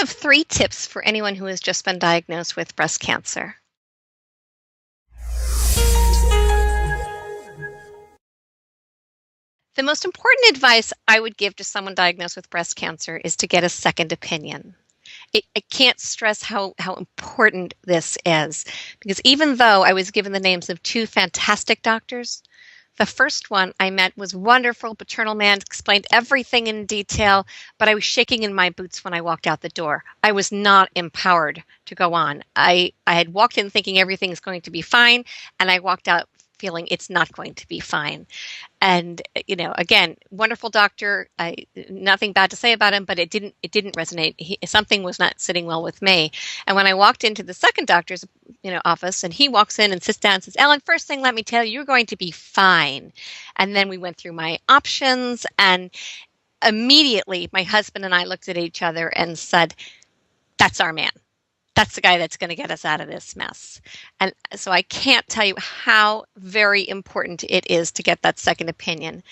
have 3 tips for anyone who has just been diagnosed with breast cancer. The most important advice I would give to someone diagnosed with breast cancer is to get a second opinion. I can't stress how important this is, because even though I was given the names of 2 fantastic doctors, the first one I met was wonderful, paternal man, explained everything in detail, but I was shaking in my boots when I walked out the door. I was not empowered to go on. I had walked in thinking everything is going to be fine, and I walked out feeling it's not going to be fine. And, again, wonderful doctor. Nothing bad to say about him, but it didn't resonate. Something was not sitting well with me. And when I walked into the second doctor's, office, and he walks in and sits down and says, "Elyn, first thing, let me tell you, you're going to be fine." And then we went through my options, and immediately my husband and I looked at each other and said, "That's our man. That's the guy that's going to get us out of this mess." And so I can't tell you how very important it is to get that second opinion.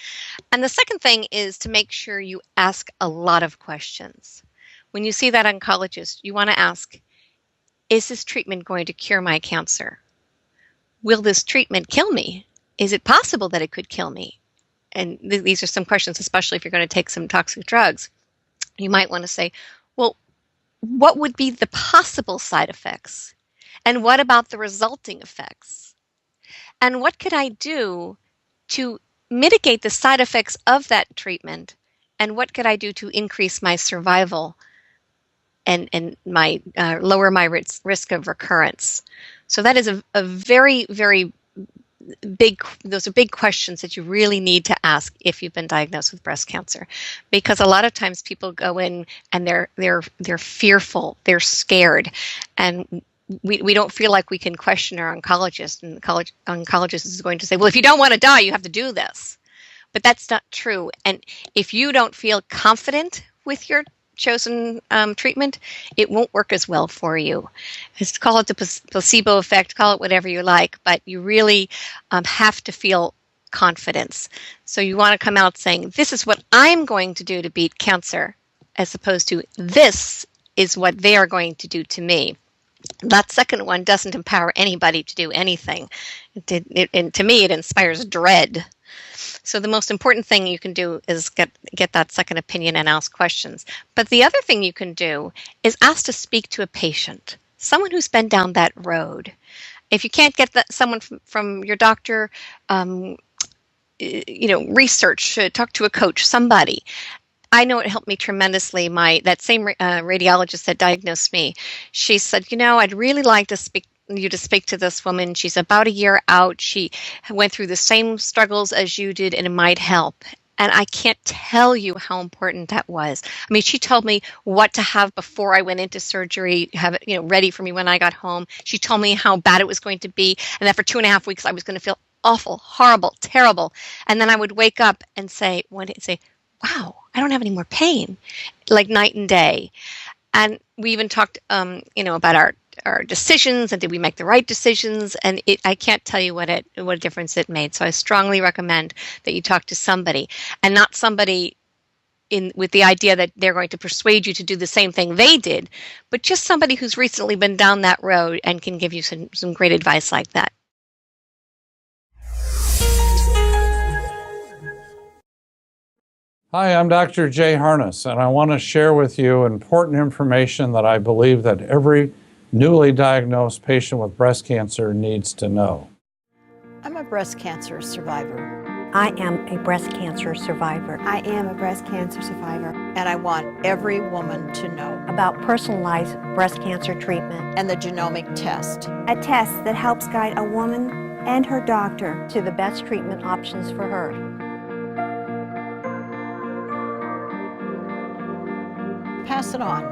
And the second thing is to make sure you ask a lot of questions. When you see that oncologist, you want to ask, is this treatment going to cure my cancer? Will this treatment kill me? Is it possible that it could kill me? And these are some questions, especially if you're going to take some toxic drugs. You might want to say, well, what would be the possible side effects? And what about the resulting effects? And what could I do to mitigate the side effects of that treatment? And what could I do to increase my survival and my lower my risk of recurrence? So that is a very, very those are big questions that you really need to ask if you've been diagnosed with breast cancer, because a lot of times people go in and they're fearful, they're scared, and we don't feel like we can question our oncologist, and the oncologist is going to say, well, if you don't want to die, you have to do this. But that's not true. And if you don't feel confident with your chosen treatment, it won't work as well for you. Just call it the placebo effect, call it whatever you like, but you really have to feel confidence. So you want to come out saying, this is what I'm going to do to beat cancer, as opposed to this is what they are going to do to me. That second one doesn't empower anybody to do anything. And to me, it inspires dread. So the most important thing you can do is get that second opinion and ask questions. But the other thing you can do is ask to speak to a patient, someone who's been down that road. If you can't get someone from your doctor, research, talk to a coach, somebody. I know it helped me tremendously. That same radiologist that diagnosed me, she said, I'd really like to speak to this woman. She's about a year out. She went through the same struggles as you did, and it might help. And I can't tell you how important that was. I mean, she told me what to have before I went into surgery, have it, ready for me when I got home. She told me how bad it was going to be, and that for 2.5 weeks I was going to feel awful, horrible, terrible. And then I would wake up and say, wow, I don't have any more pain, like night and day. And we even talked, about our decisions, and did we make the right decisions? And I can't tell you what a difference it made. So I strongly recommend that you talk to somebody, and not somebody with the idea that they're going to persuade you to do the same thing they did, but just somebody who's recently been down that road and can give you some great advice like that. Hi, I'm Dr. Jay Harness, and I want to share with you important information that I believe that every newly diagnosed patient with breast cancer needs to know. I'm a breast cancer survivor. I am a breast cancer survivor. I am a breast cancer survivor. And I want every woman to know about personalized breast cancer treatment and the genomic test. A test that helps guide a woman and her doctor to the best treatment options for her. Pass it on.